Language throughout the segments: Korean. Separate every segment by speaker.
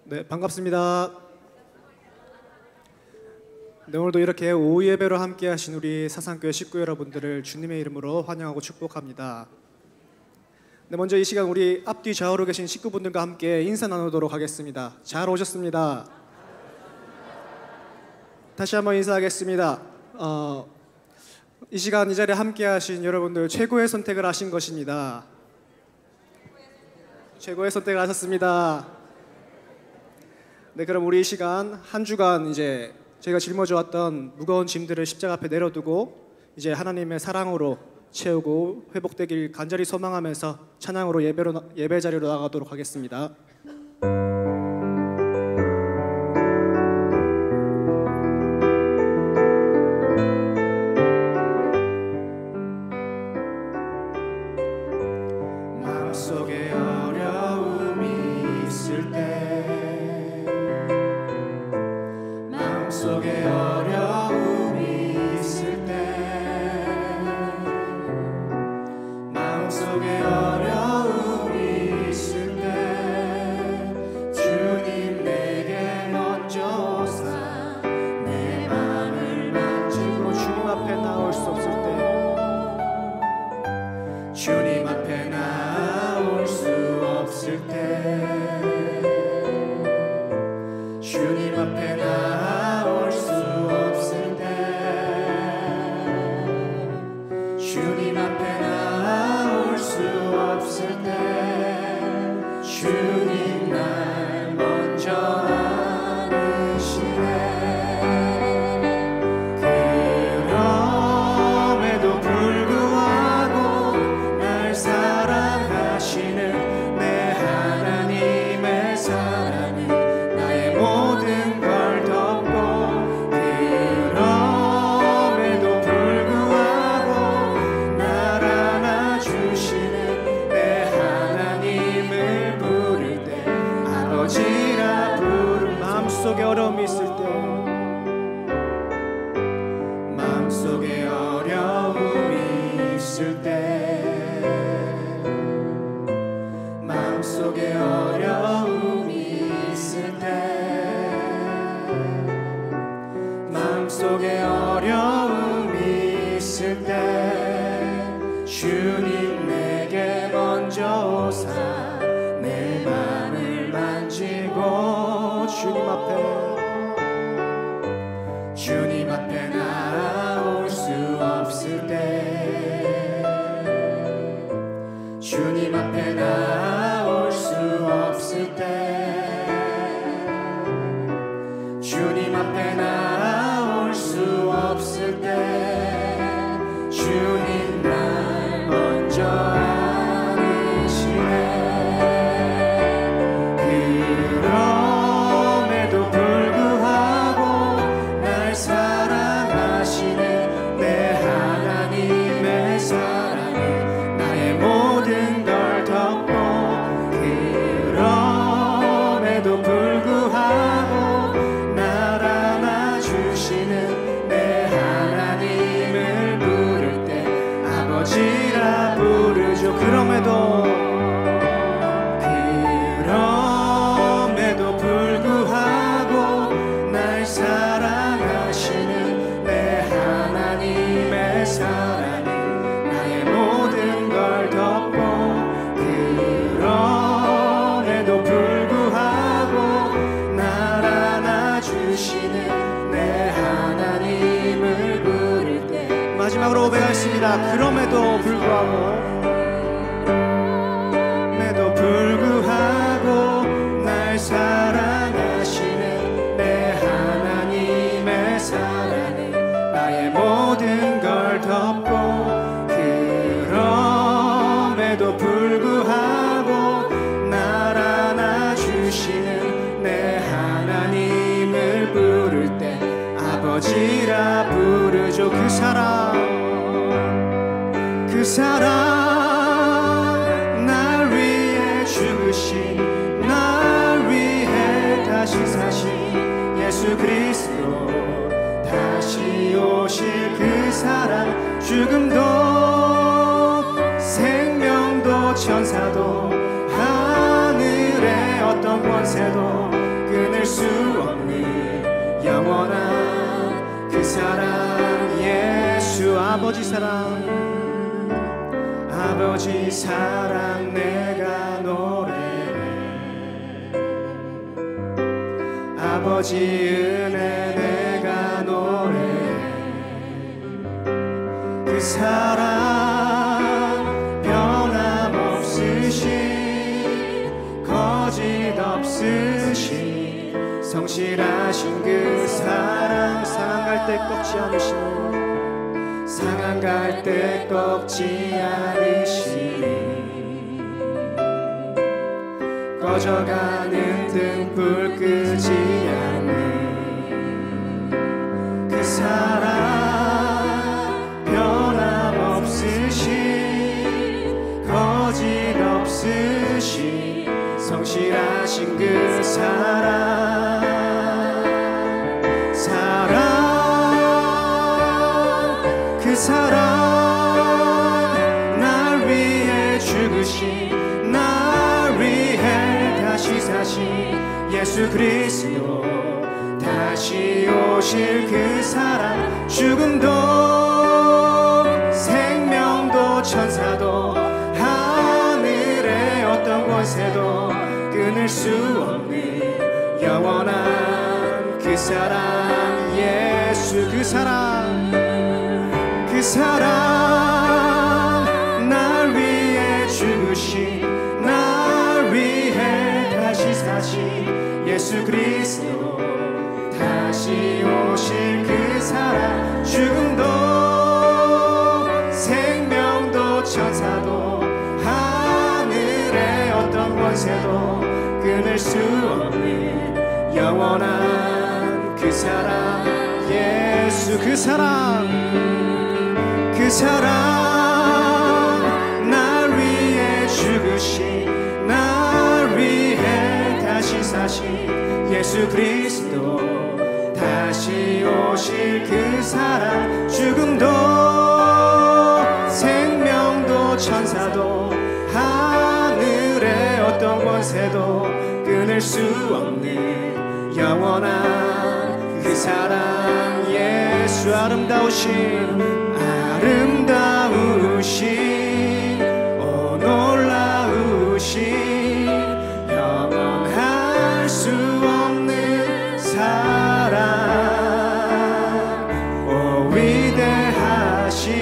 Speaker 1: 네, 반갑습니다. 네, 오늘도 이렇게 오후 예배로 함께 하신 우리 사상교회 식구 여러분들을 주님의 이름으로 환영하고 축복합니다. 네, 먼저 이 시간 우리 앞뒤 좌우로 계신 식구분들과 함께 인사 나누도록 하겠습니다. 잘 오셨습니다. 다시 한번 인사하겠습니다. 이 시간 이 자리에 함께 하신 여러분들 최고의 선택을 하신 것입니다. 최고의 선택을 하셨습니다. 네, 그럼 우리 이 시간 한 주간 이제 저희가 짊어져 왔던 무거운 짐들을 십자가 앞에 내려두고 이제 하나님의 사랑으로 채우고 회복되길 간절히 소망하면서 찬양으로 예배 자리로 나가도록 하겠습니다. 마음속에 어려움이 있을 때, 마음속에 어려움이 있을 때, 마음속에 어려움이 있을 때 주님 내게 먼저 오사 내 맘을 만지고 주님 앞에 나올 수 없을 때, 주님 앞에 나올 수 없을 때, 주님 앞에 나올 수 없을 때, 주님 앞에 나올 수 없을 때 주님 날 먼저 안으시네. 그럼에도 불구하고 날 사랑하시는 내 하나님의 사랑은 나의 모든 걸 덮고, 그럼에도 불구하고 날 안아주시는 내 하나님을 부를 때 아버지라 부를. 마음속에 어려움이 있을 때, 마음속에 어려움이 있을 때, 마음속에 어려움이 있을 때, 마음속에 어려움이 있을 때 주님 내게 먼저 오사 내 맘을 만지고 주님 앞에 나올 수 없을 때, 주님 앞에 나올 수 없을 때, 주님 앞에 나올 수 없을 때 주님 날 먼저 안으시네. 그럼에도 불구하고 날 사랑하시는 내 하나님의 사랑은 나의 모든 걸 덮고, 그럼에도 불구하고 날 안아주시는 내 하나님을 부를 때 아버지라 부르죠. 그럼에도 불구하고 날 사랑하시는 내 하나님의 사랑은 나의 모든 걸 덮고, 그럼에도 불구하고 날 안아주시는 내 하나님을 부를 때. 마지막으로 고백하겠습니다. 그럼에도 불구하고 날 사랑하시는 내 하나님의 사랑은 나의 모든 걸 덮고, 그럼에도 불구하고 날 안아주시는 내 하나님을 부를 때 아버지라 부르죠. 그 사랑 날 위해 죽으신, 날 위해 다시 사신 예수 그리스도, 다시 오실 그 사랑, 죽음도 생명도 천사도 하늘의 어떤 권세도 사랑 예수 아버지 사랑 아버지 사랑 내가 노래해 아버지 은혜 내가 노래해 그 사랑 변함없으신 거짓 없으신 성실하신 그 사랑 상한 갈 때 꺾지 않으시는 상한 갈 때 꺾지 않으시니 꺼져가는 등불 끄지 않는 그 사랑 변함없으신 거짓 없으신 성실하신 그 사랑 그 사랑 날 위해 죽으신 날 위해 다시 사신 예수 그리스도 다시 오실 그 사랑 죽음도 생명도 천사도 하늘의 어떤 권세도 끊을 수 없는 영원한 그 사랑 예수 그 사랑 그 사랑 날 위해 죽으신 날 위해 다시 사신 예수 그리스도 다시 오실 그 사랑 죽음도 생명도 천사도 하늘의 어떤 권세도 끊을 수 없는 영원한 그 사랑 예수 그 사랑 그 사랑 날 위해 죽으신 날 위해 다시 사신 예수 그리스도 다시 오실 그 사랑 죽음도 생명도 천사도 하늘의 어떤 권세도 끊을 수 없는 영원한 그 사랑 예수 아름다우신 오 놀라우신 영원할 수 없는 사랑 오 위대하신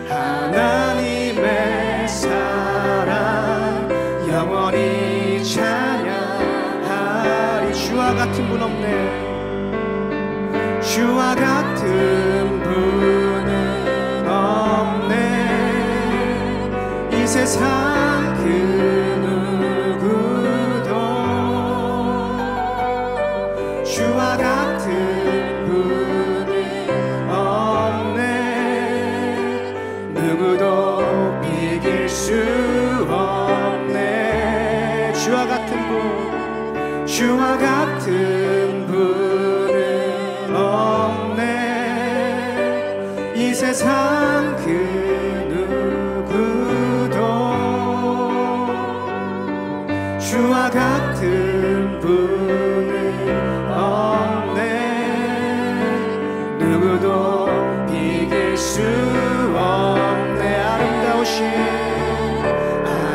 Speaker 1: 하나님의 사랑 영원히 찬양하리 주와 같은 분 없네 주와 같은 분은 이 세상 그 누구도 주와 같은 분은 없네 누구도 비길 수 없네 주와 같은 분 주와 같은 분은 없네 이 세상 그 주와 같은 분은 없네 누구도 비길 수 없네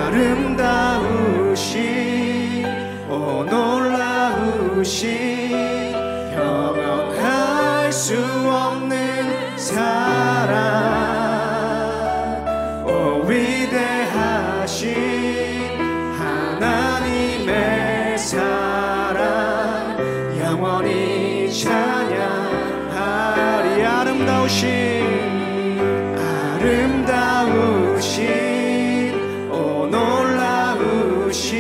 Speaker 1: 아름다우신 오 놀라우신 영원할 수 없는 사랑 오 위대하신 하나님의 사랑 영원히 찬양하리 아름다우신 오 놀라우신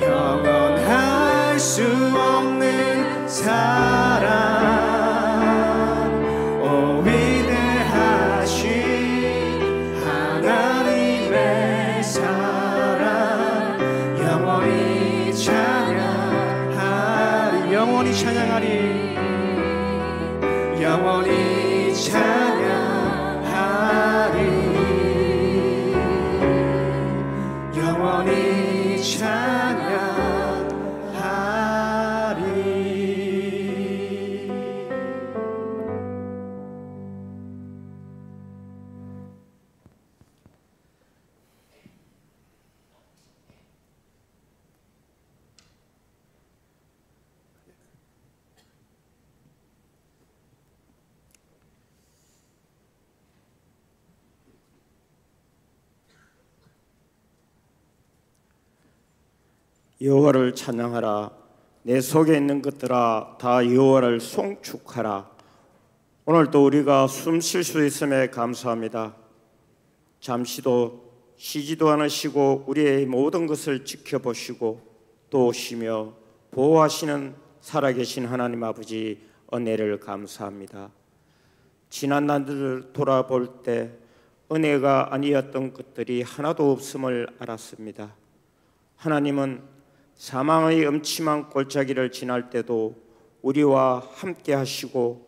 Speaker 1: 영원할 수 없는 사랑 오 위대하신 하나님의 사랑 영원히 찬양하리 영원히 찬양하리 영원히 찬양하리 영원히 찬양하리
Speaker 2: 여호와를 찬양하라. 내 속에 있는 것들아 다 여호와를 송축하라. 오늘도 우리가 숨 쉴 수 있음에 감사합니다. 잠시도 쉬지도 않으시고 우리의 모든 것을 지켜보시고 또 오시며 보호하시는 살아계신 하나님 아버지 은혜를 감사합니다. 지난 날들을 돌아볼 때 은혜가 아니었던 것들이 하나도 없음을 알았습니다. 하나님은 사망의 음침한 골짜기를 지날 때도 우리와 함께 하시고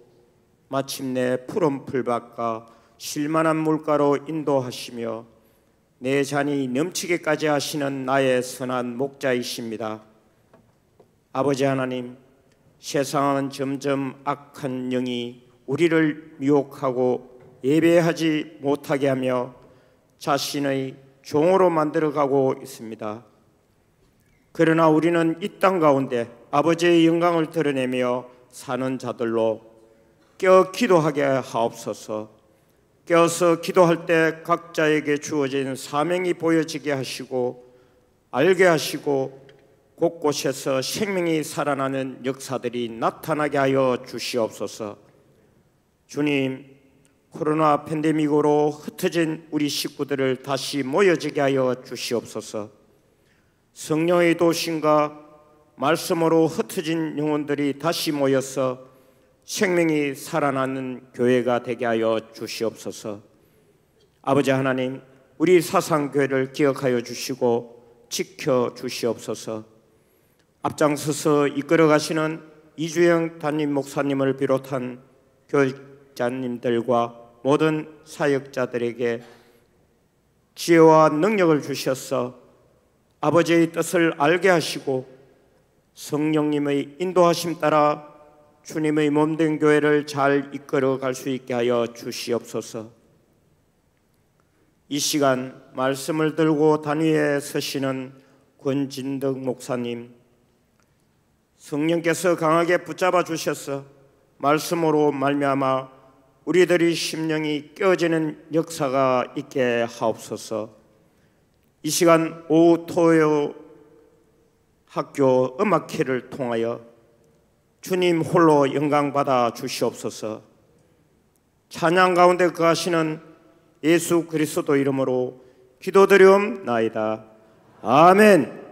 Speaker 2: 마침내 푸른 풀밭과 쉴만한 물가로 인도하시며 내 잔이 넘치게까지 하시는 나의 선한 목자이십니다. 아버지 하나님, 세상은 점점 악한 영이 우리를 미혹하고 예배하지 못하게 하며 자신의 종으로 만들어가고 있습니다. 그러나 우리는 이 땅 가운데 아버지의 영광을 드러내며 사는 자들로 깨어 기도하게 하옵소서. 깨어서 기도할 때 각자에게 주어진 사명이 보여지게 하시고 알게 하시고 곳곳에서 생명이 살아나는 역사들이 나타나게 하여 주시옵소서. 주님, 코로나 팬데믹으로 흩어진 우리 식구들을 다시 모여지게 하여 주시옵소서. 성령의 도심과 말씀으로 흩어진 영혼들이 다시 모여서 생명이 살아나는 교회가 되게 하여 주시옵소서. 아버지 하나님, 우리 사상교회를 기억하여 주시고 지켜 주시옵소서. 앞장서서 이끌어 가시는 이주영 담임 목사님을 비롯한 교육자님들과 모든 사역자들에게 지혜와 능력을 주셔서 아버지의 뜻을 알게 하시고 성령님의 인도하심 따라 주님의 몸된 교회를 잘 이끌어 갈 수 있게 하여 주시옵소서. 이 시간 말씀을 들고 단위에 서시는 권진덕 목사님, 성령께서 강하게 붙잡아 주셔서 말씀으로 말미암아 우리들의 심령이 깨어지는 역사가 있게 하옵소서. 이 시간 오후 토요 학교 음악회를 통하여 주님 홀로 영광받아 주시옵소서. 찬양 가운데 거하시는 예수 그리스도 이름으로 기도드리옵나이다. 아멘.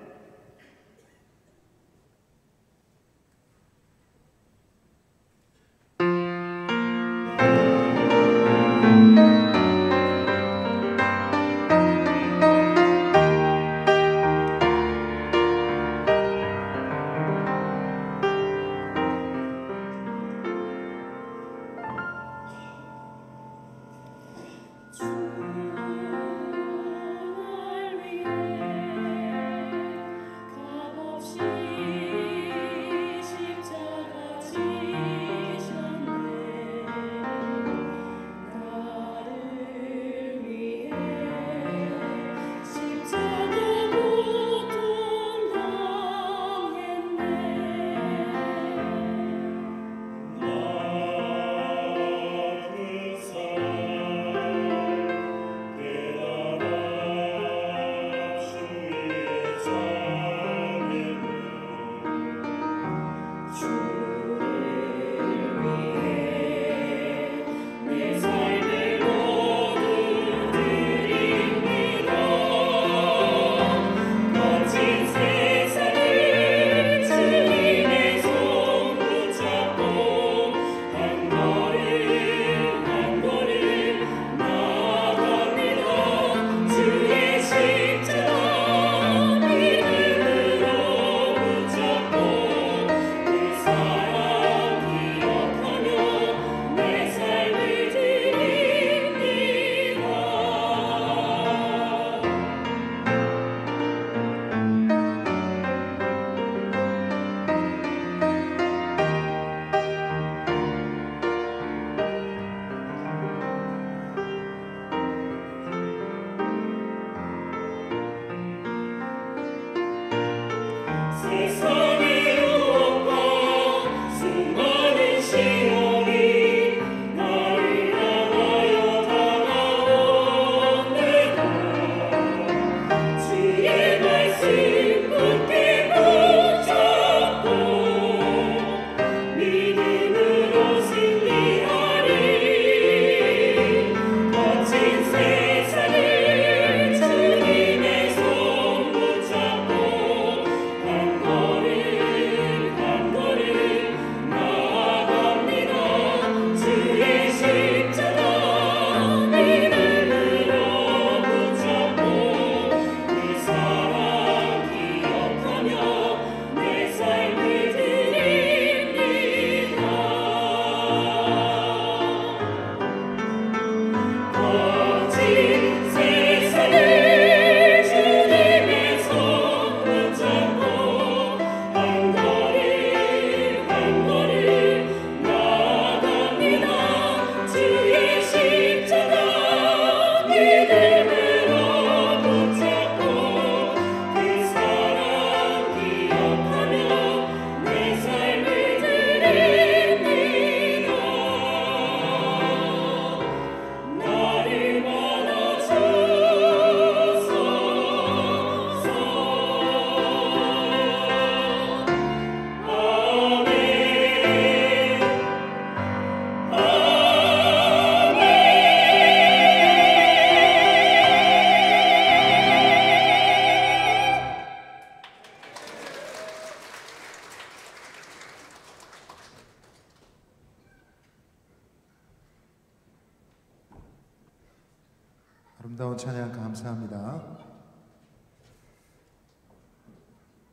Speaker 3: 아름다운 찬양 감사합니다.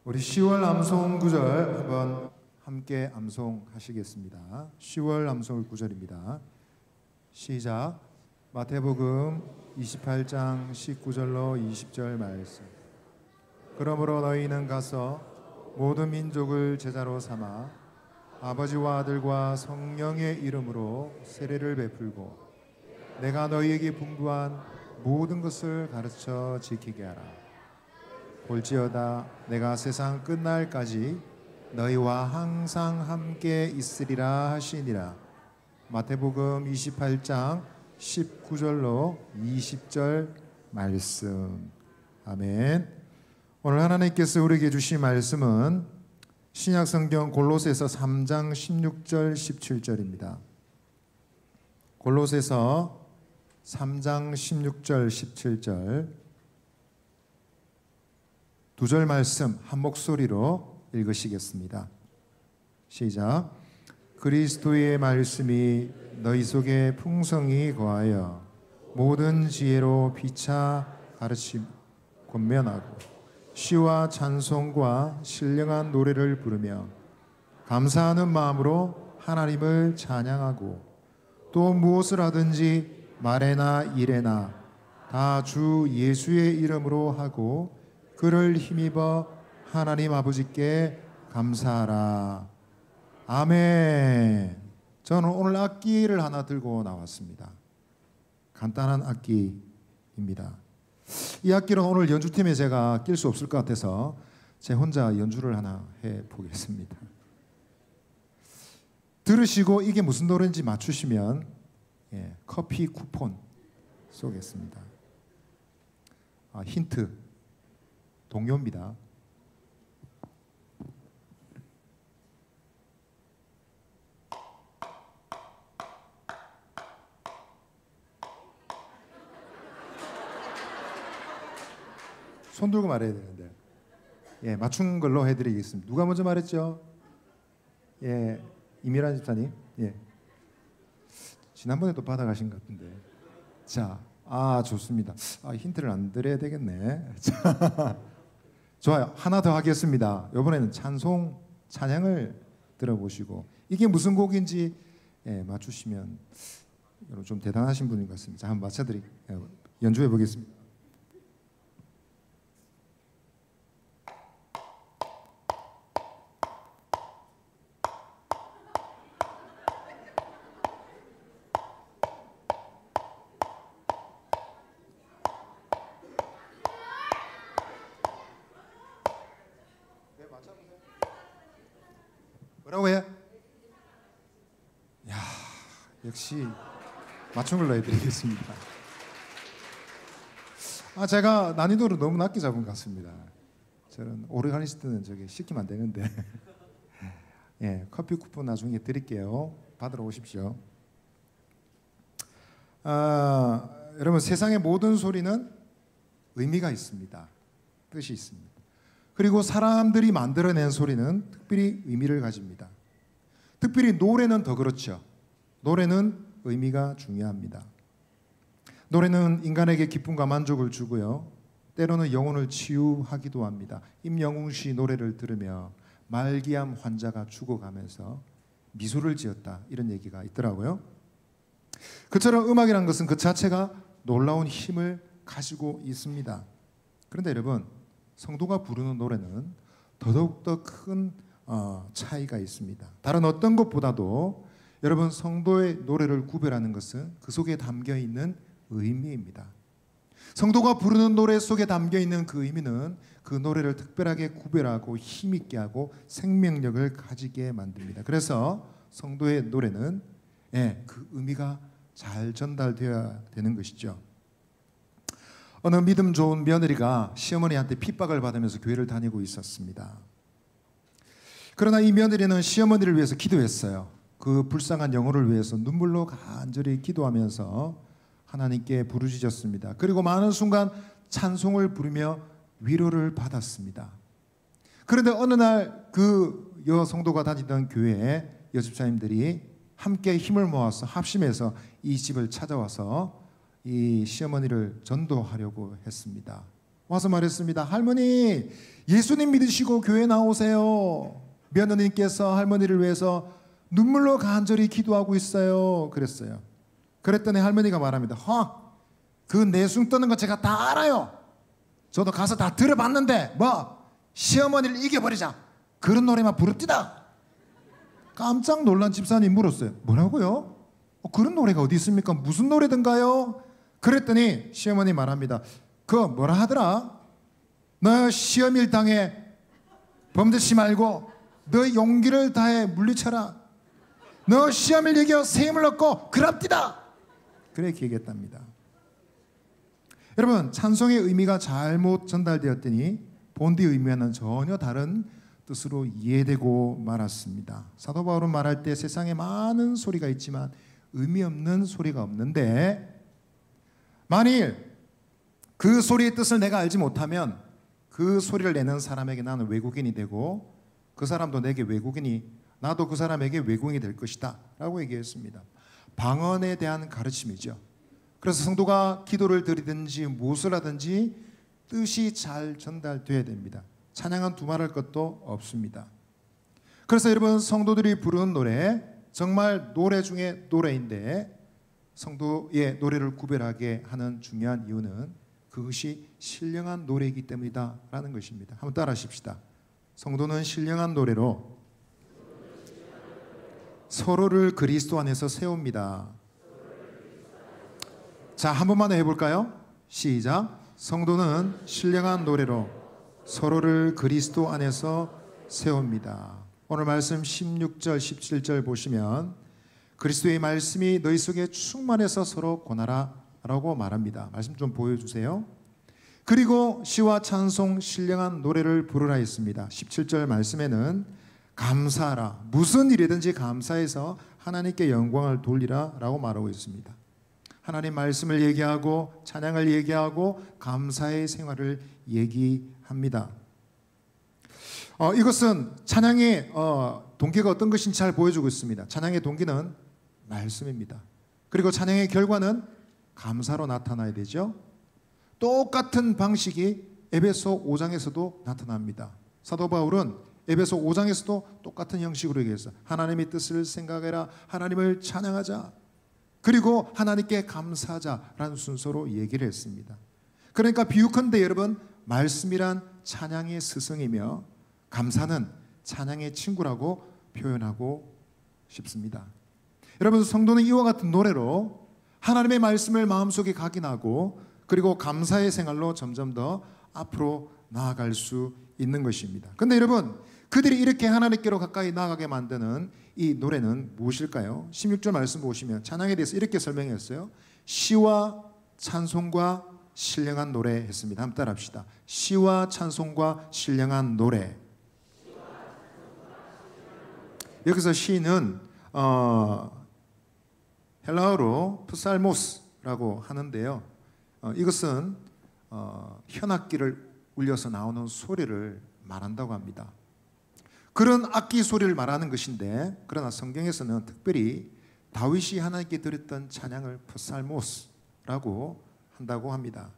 Speaker 3: 우리 10월 암송 구절 한번 함께 암송하시겠습니다. 10월 암송 구절입니다. 시작. 마태복음 28장 19절로 20절 말씀. 그러므로 너희는 가서 모든 민족을 제자로 삼아 아버지와 아들과 성령의 이름으로 세례를 베풀고 내가 너희에게 분부한 모든 것을 가르쳐 지키게 하라. 볼지어다 내가 세상 끝날까지 너희와 항상 함께 있으리라 하시니라. 마태복음 28장 19절로 20절 말씀. 아멘. 오늘 하나님께서 우리에게 주신 말씀은 신약성경 골로새서 3장 16절 17절입니다. 골로새서 3장 16절 17절 두 절 말씀 한 목소리로 읽으시겠습니다. 시작. 그리스도의 말씀이 너희 속에 풍성히 거하여 모든 지혜로 피차 가르침 권면하고 시와 찬송과 신령한 노래를 부르며 감사하는 마음으로 하나님을 찬양하고 또 무엇을 하든지 말에나 일에나 다 주 예수의 이름으로 하고 그를 힘입어 하나님 아버지께 감사하라. 아멘. 저는 오늘 악기를 하나 들고 나왔습니다. 간단한 악기입니다. 이 악기는 오늘 연주팀에 제가 낄 수 없을 것 같아서 제 혼자 연주를 하나 해보겠습니다. 들으시고 이게 무슨 노래인지 맞추시면 커피 쿠폰 쏘겠습니다. 힌트 동요입니다. 손 들고 말해야 되는데 맞춘 걸로 해드리겠습니다. 누가 먼저 말했죠? 이미란 집사님. 지난번에도 받아가신 것 같은데. 자, 좋습니다. 힌트를 안 드려야 되겠네. 자, 좋아요. 하나 더 하겠습니다. 이번에는 찬양을 들어보시고 이게 무슨 곡인지 맞추시면 여러분 좀 대단하신 분인 것 같습니다. 자, 한번 연주해 보겠습니다. 뭐라고 해? 야, 역시 맞춘 걸로 해드리겠습니다. 제가 난이도를 너무 낮게 잡은 것 같습니다. 저는 오르가니스트는 시키면 안 되는데. 커피 쿠폰 나중에 드릴게요. 받으러 오십시오. 여러분, 세상의 모든 소리는 의미가 있습니다. 뜻이 있습니다. 그리고 사람들이 만들어낸 소리는 특별히 의미를 가집니다. 특별히 노래는 더 그렇죠. 노래는 의미가 중요합니다. 노래는 인간에게 기쁨과 만족을 주고요. 때로는 영혼을 치유하기도 합니다. 임영웅 씨 노래를 들으며 말기암 환자가 죽어가면서 미소를 지었다, 이런 얘기가 있더라고요. 그처럼 음악이란 것은 그 자체가 놀라운 힘을 가지고 있습니다. 그런데 여러분, 성도가 부르는 노래는 더더욱더 큰 차이가 있습니다. 다른 어떤 것보다도 여러분, 성도의 노래를 구별하는 것은 그 속에 담겨있는 의미입니다. 성도가 부르는 노래 속에 담겨있는 그 의미는 그 노래를 특별하게 구별하고 힘있게 하고 생명력을 가지게 만듭니다. 그래서 성도의 노래는 그 의미가 잘 전달되어야 되는 것이죠. 어느 믿음 좋은 며느리가 시어머니한테 핍박을 받으면서 교회를 다니고 있었습니다. 그러나 이 며느리는 시어머니를 위해서 기도했어요. 그 불쌍한 영혼을 위해서 눈물로 간절히 기도하면서 하나님께 부르짖었습니다. 그리고 많은 순간 찬송을 부르며 위로를 받았습니다. 그런데 어느 날 그 여성도가 다니던 교회에 여집사님들이 함께 힘을 모아서 합심해서 이 집을 찾아와서 이 시어머니를 전도하려고 했습니다. 와서 말했습니다. 할머니, 예수님 믿으시고 교회 나오세요. 며느님께서 할머니를 위해서 눈물로 간절히 기도하고 있어요. 그랬어요. 그랬더니 할머니가 말합니다. 그 내숭 떠는 거 제가 다 알아요. 저도 가서 다 들어봤는데 시어머니를 이겨버리자, 그런 노래만 부릅디다. 깜짝 놀란 집사님 물었어요. 뭐라고요? 그런 노래가 어디 있습니까? 무슨 노래든가요? 그랬더니 시어머니 말합니다. 그거 뭐라 하더라? 너 시험일 당해 범죄치 말고 너 용기를 다해 물리쳐라. 너 시험을 이겨 세임을 얻고 그럽디다. 그렇게 얘기했답니다. 여러분, 찬송의 의미가 잘못 전달되었더니 본디의 의미와는 전혀 다른 뜻으로 이해되고 말았습니다. 사도 바울은 말할 때 세상에 많은 소리가 있지만 의미 없는 소리가 없는데, 만일 그 소리의 뜻을 내가 알지 못하면 그 소리를 내는 사람에게 나는 외국인이 되고 그 사람도 내게 외국인이, 나도 그 사람에게 외국인이 될 것이다 라고 얘기했습니다. 방언에 대한 가르침이죠. 그래서 성도가 기도를 드리든지 무엇을 하든지 뜻이 잘 전달돼야 됩니다. 찬양은 두말할 것도 없습니다. 그래서 여러분, 성도들이 부르는 노래, 정말 노래 중에 노래인데 성도의 노래를 구별하게 하는 중요한 이유는 그것이 신령한 노래이기 때문이다 라는 것입니다. 한번 따라 하십시다. 성도는 신령한 노래로 서로를 그리스도 안에서 세웁니다. 자, 한 번만 더 해볼까요? 시작. 성도는 신령한 노래로 서로를 그리스도 안에서 세웁니다. 오늘 말씀 16절 17절 보시면 그리스도의 말씀이 너희 속에 충만해서 서로 권하라 라고 말합니다. 말씀 좀 보여주세요. 그리고 시와 찬송 신령한 노래를 부르라 했습니다. 17절 말씀에는 감사하라, 무슨 일이든지 감사해서 하나님께 영광을 돌리라 라고 말하고 있습니다. 하나님 말씀을 얘기하고 찬양을 얘기하고 감사의 생활을 얘기합니다. 이것은 찬양의 동기가 어떤 것인지 잘 보여주고 있습니다. 찬양의 동기는 말씀입니다. 그리고 찬양의 결과는 감사로 나타나야 되죠. 똑같은 방식이 에베소 5장에서도 나타납니다. 사도 바울은 에베소 5장에서도 똑같은 형식으로 얘기했어요. 하나님의 뜻을 생각해라, 하나님을 찬양하자, 그리고 하나님께 감사하자라는 순서로 얘기를 했습니다. 그러니까 비유컨대 여러분, 말씀이란 찬양의 스승이며 감사는 찬양의 친구라고 표현하고 싶습니다. 여러분, 성도는 이와 같은 노래로 하나님의 말씀을 마음속에 각인하고 그리고 감사의 생활로 점점 더 앞으로 나아갈 수 있는 것입니다. 그런데 여러분, 그들이 이렇게 하나님께로 가까이 나아가게 만드는 이 노래는 무엇일까요? 16절 말씀 보시면 찬양에 대해서 이렇게 설명했어요. 시와 찬송과 신령한 노래 했습니다. 한번 따라 합시다. 시와 찬송과 신령한 노래. 여기서 시는 헬라어로 프살모스라고 하는데요. 이것은 현악기를 울려서 나오는 소리를 말한다고 합니다. 그런 악기 소리를 말하는 것인데, 그러나 성경에서는 특별히 다윗이 하나님께 드렸던 찬양을 프살모스라고 한다고 합니다.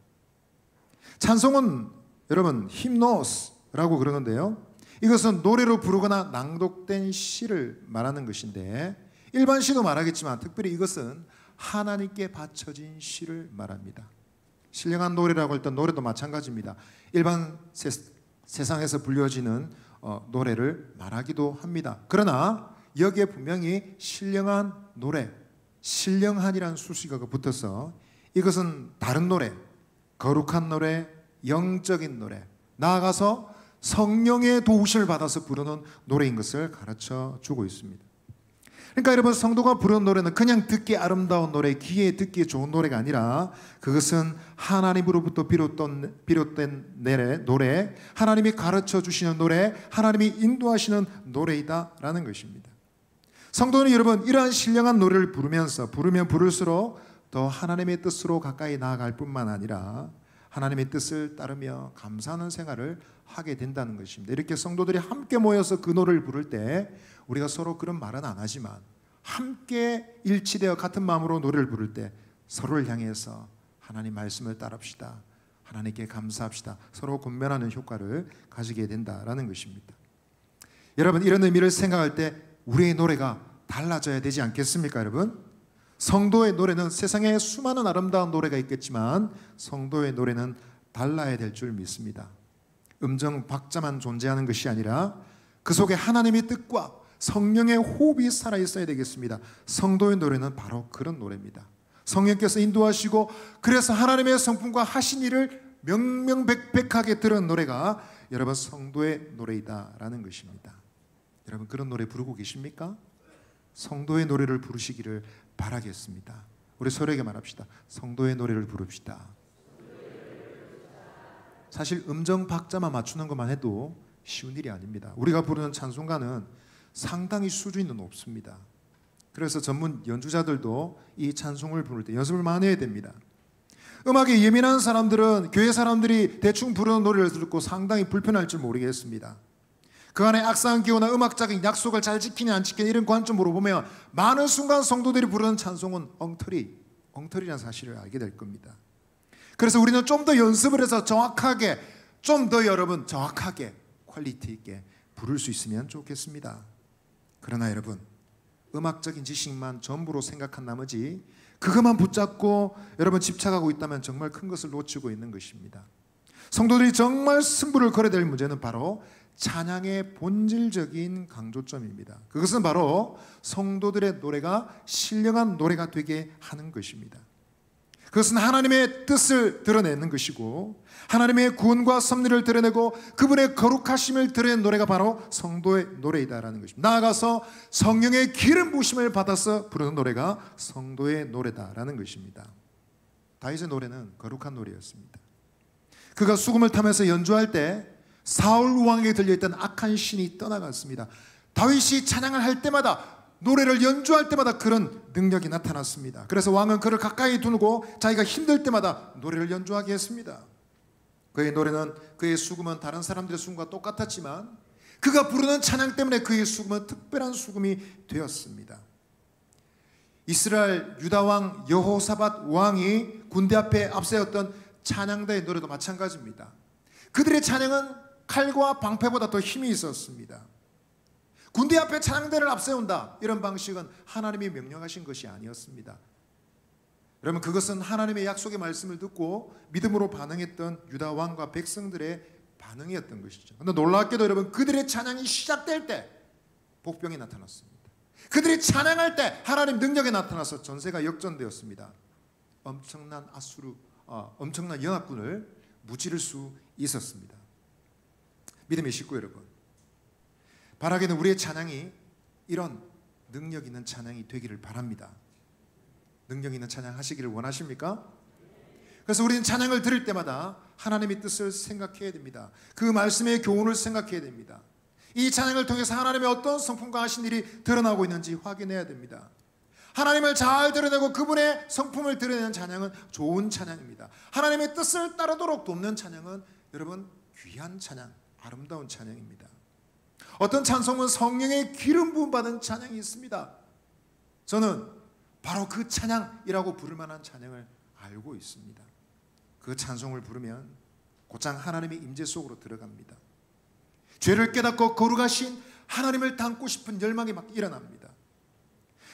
Speaker 3: 찬송은 여러분 힘노스라고 그러는데요, 이것은 노래로 부르거나 낭독된 시를 말하는 것인데, 일반 시도 말하겠지만 특별히 이것은 하나님께 바쳐진 시를 말합니다. 신령한 노래라고 할 때 노래도 마찬가지입니다. 일반 세상에서 불려지는 노래를 말하기도 합니다. 그러나 여기에 분명히 신령한 노래, 신령한이라는 수식어가 붙어서 이것은 다른 노래, 거룩한 노래, 영적인 노래, 나아가서 성령의 도우심을 받아서 부르는 노래인 것을 가르쳐 주고 있습니다. 그러니까 여러분, 성도가 부르는 노래는 그냥 듣기 아름다운 노래, 귀에 듣기 좋은 노래가 아니라 그것은 하나님으로부터 비롯된 노래, 하나님이 가르쳐 주시는 노래, 하나님이 인도하시는 노래이다라는 것입니다. 성도는 여러분, 이러한 신령한 노래를 부르면 부를수록 더 하나님의 뜻으로 가까이 나아갈 뿐만 아니라 하나님의 뜻을 따르며 감사하는 생활을 하게 된다는 것입니다. 이렇게 성도들이 함께 모여서 그 노래를 부를 때 우리가 서로 그런 말은 안 하지만 함께 일치되어 같은 마음으로 노래를 부를 때 서로를 향해서 하나님 말씀을 따릅시다. 하나님께 감사합시다. 서로 권면하는 효과를 가지게 된다라는 것입니다. 여러분, 이런 의미를 생각할 때 우리의 노래가 달라져야 되지 않겠습니까, 여러분? 성도의 노래는 세상에 수많은 아름다운 노래가 있겠지만 성도의 노래는 달라야 될 줄 믿습니다. 음정 박자만 존재하는 것이 아니라 그 속에 하나님의 뜻과 성령의 호흡이 살아있어야 되겠습니다. 성도의 노래는 바로 그런 노래입니다. 성령께서 인도하시고 그래서 하나님의 성품과 하신 일을 명명백백하게 들은 노래가 여러분 성도의 노래이다라는 것입니다. 여러분 그런 노래 부르고 계십니까? 성도의 노래를 부르시기를 바라겠습니다. 우리 서로에게 말합시다. 성도의 노래를 부릅시다. 사실 음정 박자만 맞추는 것만 해도 쉬운 일이 아닙니다. 우리가 부르는 찬송가는 상당히 수준이 높습니다. 그래서 전문 연주자들도 이 찬송을 부를 때 연습을 많이 해야 됩니다. 음악에 예민한 사람들은 교회 사람들이 대충 부르는 노래를 듣고 상당히 불편할 줄 모르겠습니다. 그 안에 악상 기호나 음악적인 약속을 잘 지키냐 안 지키냐 이런 관점으로 보면 많은 순간 성도들이 부르는 찬송은 엉터리라는 사실을 알게 될 겁니다. 그래서 우리는 좀 더 연습을 해서 정확하게, 좀 더 여러분 정확하게 퀄리티 있게 부를 수 있으면 좋겠습니다. 그러나 여러분 음악적인 지식만 전부로 생각한 나머지 그것만 붙잡고 여러분 집착하고 있다면 정말 큰 것을 놓치고 있는 것입니다. 성도들이 정말 승부를 걸어야 될 문제는 바로 찬양의 본질적인 강조점입니다. 그것은 바로 성도들의 노래가 신령한 노래가 되게 하는 것입니다. 그것은 하나님의 뜻을 드러내는 것이고 하나님의 구원과 섭리를 드러내고 그분의 거룩하심을 드러내는 노래가 바로 성도의 노래이다라는 것입니다. 나아가서 성령의 기름 부으심을 받아서 부르는 노래가 성도의 노래다라는 것입니다. 다윗의 노래는 거룩한 노래였습니다. 그가 수금을 타면서 연주할 때 사울 왕에게 들려있던 악한 신이 떠나갔습니다. 다윗이 찬양을 할 때마다 노래를 연주할 때마다 그런 능력이 나타났습니다. 그래서 왕은 그를 가까이 두고 자기가 힘들 때마다 노래를 연주하게 했습니다. 그의 노래는, 그의 수금은 다른 사람들의 수금과 똑같았지만 그가 부르는 찬양 때문에 그의 수금은 특별한 수금이 되었습니다. 이스라엘 유다왕 여호사밧 왕이 군대 앞에 앞세웠던 찬양대의 노래도 마찬가지입니다. 그들의 찬양은 칼과 방패보다 더 힘이 있었습니다. 군대 앞에 찬양대를 앞세운다, 이런 방식은 하나님이 명령하신 것이 아니었습니다. 여러분 그것은 하나님의 약속의 말씀을 듣고 믿음으로 반응했던 유다 왕과 백성들의 반응이었던 것이죠. 그런데 놀랍게도 여러분 그들의 찬양이 시작될 때 복병이 나타났습니다. 그들이 찬양할 때 하나님 능력이 나타나서 전세가 역전되었습니다. 엄청난 연합군을 무찌를 수 있었습니다. 믿음의 식구 여러분, 바라기는 우리의 찬양이 이런 능력 있는 찬양이 되기를 바랍니다. 능력 있는 찬양 하시기를 원하십니까? 그래서 우리는 찬양을 들을 때마다 하나님의 뜻을 생각해야 됩니다. 그 말씀의 교훈을 생각해야 됩니다. 이 찬양을 통해서 하나님의 어떤 성품과 하신 일이 드러나고 있는지 확인해야 됩니다. 하나님을 잘 드러내고 그분의 성품을 드러내는 찬양은 좋은 찬양입니다. 하나님의 뜻을 따르도록 돕는 찬양은 여러분 귀한 찬양, 아름다운 찬양입니다. 어떤 찬송은 성령의 기름 부음 받은 찬양이 있습니다. 저는 바로 그 찬양이라고 부를 만한 찬양을 알고 있습니다. 그 찬송을 부르면 곧장 하나님의 임재 속으로 들어갑니다. 죄를 깨닫고 거룩하신 하나님을 닮고 싶은 열망이 막 일어납니다.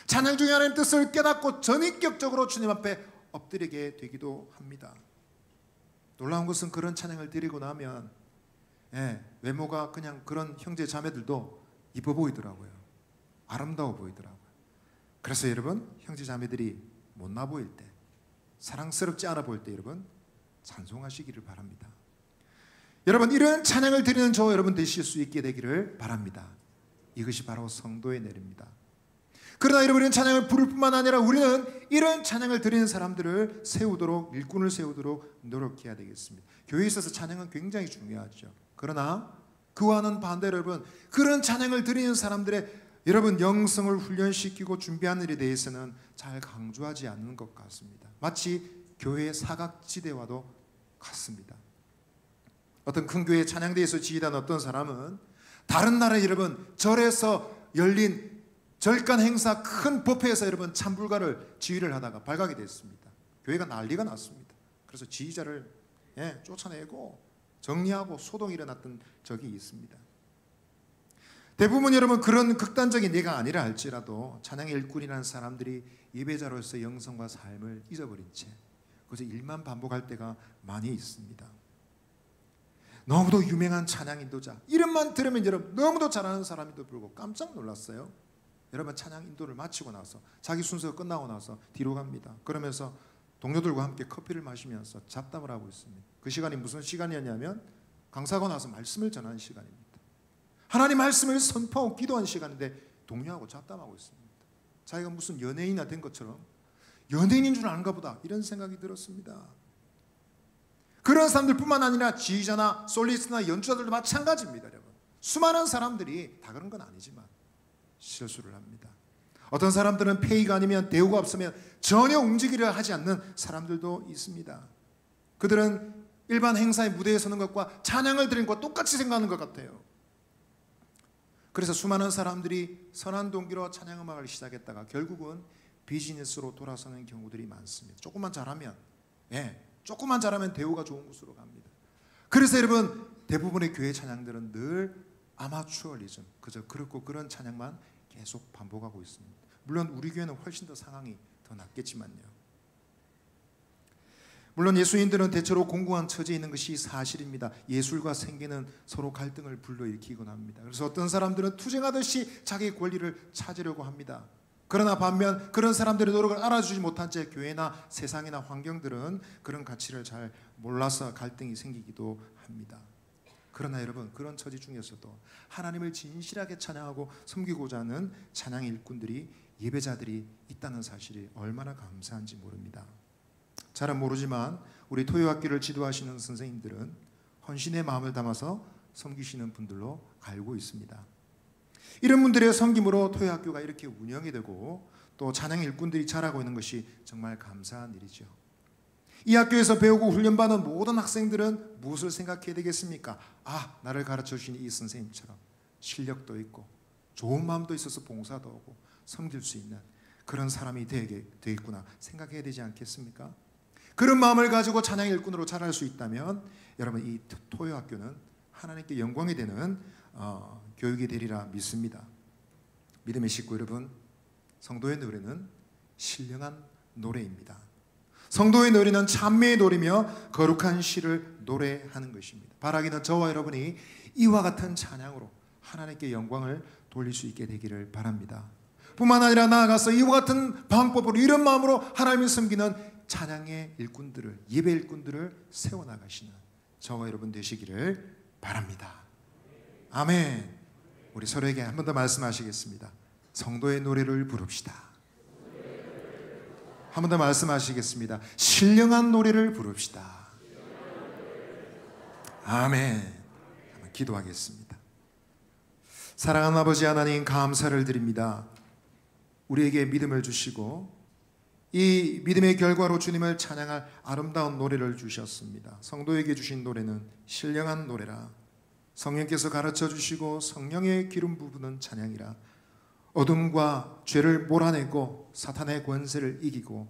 Speaker 3: 찬양 중에 하나님 뜻을 깨닫고 전인격적으로 주님 앞에 엎드리게 되기도 합니다. 놀라운 것은 그런 찬양을 드리고 나면 외모가 그냥 그런 형제 자매들도 이뻐 보이더라고요. 아름다워 보이더라고요. 그래서 여러분 형제 자매들이 못나 보일 때, 사랑스럽지 않아 보일 때 여러분 찬송하시기를 바랍니다. 여러분 이런 찬양을 드리는 저 여러분 되실 수 있게 되기를 바랍니다. 이것이 바로 성도의 내립니다. 그러나 여러분 찬양을 부를 뿐만 아니라 우리는 이런 찬양을 드리는 사람들을 세우도록, 일꾼을 세우도록 노력해야 되겠습니다. 교회에 있어서 찬양은 굉장히 중요하죠. 그러나 그와는 반대로 여러분 그런 찬양을 드리는 사람들의 여러분 영성을 훈련시키고 준비하는 일에 대해서는 잘 강조하지 않는 것 같습니다. 마치 교회의 사각지대와도 같습니다. 어떤 큰 교회 찬양대에서 지휘하는 어떤 사람은 다른 나라 여러분 절에서 열린 절간 행사 큰 법회에서 여러분 찬불가를 지휘를 하다가 발각이 됐습니다. 교회가 난리가 났습니다. 그래서 지휘자를 쫓아내고 정리하고 소동이 일어났던 적이 있습니다. 대부분 여러분 그런 극단적인 예가 아니라 할지라도 찬양의 일꾼이라는 사람들이 예배자로서 영성과 삶을 잊어버린 채 그저 일만 반복할 때가 많이 있습니다. 너무도 유명한 찬양 인도자 이름만 들으면 여러분 너무도 잘하는 사람인도 불구하고 깜짝 놀랐어요. 여러분 찬양 인도를 마치고 나서 자기 순서가 끝나고 나서 뒤로 갑니다. 그러면서 동료들과 함께 커피를 마시면서 잡담을 하고 있습니다. 그 시간이 무슨 시간이었냐면 강사하고 나서 말씀을 전하는 시간입니다. 하나님 말씀을 선포하고 기도하는 시간인데 동료하고 잡담하고 있습니다. 자기가 무슨 연예인이 된 것처럼 연예인인 줄 아는가 보다 이런 생각이 들었습니다. 그런 사람들뿐만 아니라 지휘자나 솔리스트나 연주자들도 마찬가지입니다. 여러분 수많은 사람들이 다 그런 건 아니지만 실수를 합니다. 어떤 사람들은 페이가 아니면 대우가 없으면 전혀 움직이려 하지 않는 사람들도 있습니다. 그들은 일반 행사의 무대에 서는 것과 찬양을 드리는 것과 똑같이 생각하는 것 같아요. 그래서 수많은 사람들이 선한 동기로 찬양음악을 시작했다가 결국은 비즈니스로 돌아서는 경우들이 많습니다. 조금만 잘하면 대우가 좋은 곳으로 갑니다. 그래서 여러분 대부분의 교회 찬양들은 늘 아마추어리즘, 그저 그렇고 그런 찬양만 계속 반복하고 있습니다. 물론 우리 교회는 훨씬 더 상황이 더 낫겠지만요. 물론 예수인들은 대체로 공고한 처지에 있는 것이 사실입니다. 예술과 생계는 서로 갈등을 불러일으키곤 합니다. 그래서 어떤 사람들은 투쟁하듯이 자기 권리를 찾으려고 합니다. 그러나 반면 그런 사람들의 노력을 알아주지 못한 채 교회나 세상이나 환경들은 그런 가치를 잘 몰라서 갈등이 생기기도 합니다. 그러나 여러분 그런 처지 중에서도 하나님을 진실하게 찬양하고 섬기고자 하는 찬양의 일꾼들이 예배자들이 있다는 사실이 얼마나 감사한지 모릅니다. 잘은 모르지만 우리 토요학교를 지도하시는 선생님들은 헌신의 마음을 담아서 섬기시는 분들로 알고 있습니다. 이런 분들의 섬김으로 토요학교가 이렇게 운영이 되고 또 찬양 일꾼들이 자라고 있는 것이 정말 감사한 일이죠. 이 학교에서 배우고 훈련받은 모든 학생들은 무엇을 생각해야 되겠습니까? 나를 가르쳐 주신 이 선생님처럼 실력도 있고 좋은 마음도 있어서 봉사도 하고 섬길 수 있는 그런 사람이 되겠구나 생각해야 되지 않겠습니까? 그런 마음을 가지고 찬양 일꾼으로 자랄 수 있다면 여러분 이 토요학교는 하나님께 영광이 되는 교육이 되리라 믿습니다. 믿음의 식구 여러분, 성도의 노래는 신령한 노래입니다. 성도의 노래는 찬미의 노래며 거룩한 시를 노래하는 것입니다. 바라기는 저와 여러분이 이와 같은 찬양으로 하나님께 영광을 돌릴 수 있게 되기를 바랍니다. 뿐만 아니라 나아가서 이와 같은 방법으로 이런 마음으로 하나님을 섬기는 찬양의 일꾼들을, 예배 일꾼들을 세워나가시는 저와 여러분 되시기를 바랍니다. 아멘. 우리 서로에게 한 번 더 말씀하시겠습니다. 성도의 노래를 부릅시다. 한 번 더 말씀하시겠습니다. 신령한 노래를 부릅시다. 아멘. 한번 기도하겠습니다. 사랑하는 아버지 하나님 감사를 드립니다. 우리에게 믿음을 주시고 이 믿음의 결과로 주님을 찬양할 아름다운 노래를 주셨습니다. 성도에게 주신 노래는 신령한 노래라. 성령께서 가르쳐 주시고 성령의 기름 부부는 찬양이라. 어둠과 죄를 몰아내고 사탄의 권세를 이기고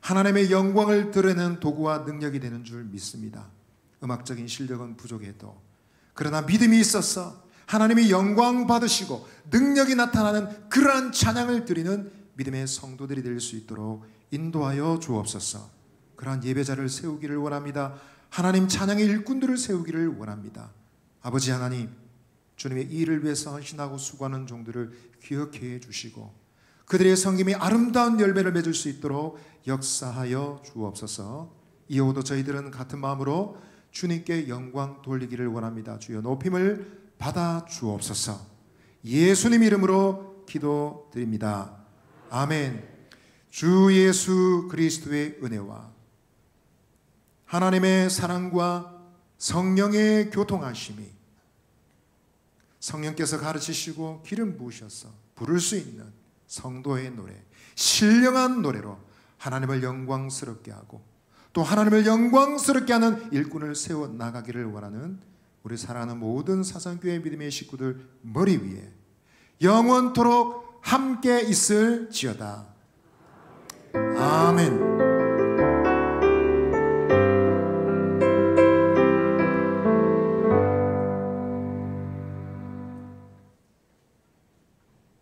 Speaker 3: 하나님의 영광을 드러내는 도구와 능력이 되는 줄 믿습니다. 음악적인 실력은 부족해도 그러나 믿음이 있어서 하나님이 영광 받으시고 능력이 나타나는 그러한 찬양을 드리는 믿음의 성도들이 될 수 있도록 인도하여 주옵소서. 그러한 예배자를 세우기를 원합니다. 하나님 찬양의 일꾼들을 세우기를 원합니다. 아버지 하나님, 주님의 일을 위해서 헌신하고 수고하는 종들을 기억해 주시고 그들의 섬김이 아름다운 열매를 맺을 수 있도록 역사하여 주옵소서. 이후도 저희들은 같은 마음으로 주님께 영광 돌리기를 원합니다. 주여 높임을 받아 주옵소서. 예수님 이름으로 기도드립니다. 아멘. 주 예수 그리스도의 은혜와 하나님의 사랑과 성령의 교통하심이 성령께서 가르치시고 기름 부으셔서 부를 수 있는 성도의 노래, 신령한 노래로 하나님을 영광스럽게 하고 또 하나님을 영광스럽게 하는 일꾼을 세워 나가기를 원하는 우리 사랑하는 모든 사상교회 믿음의 식구들 머리 위에 영원토록 함께 있을지어다. 아멘.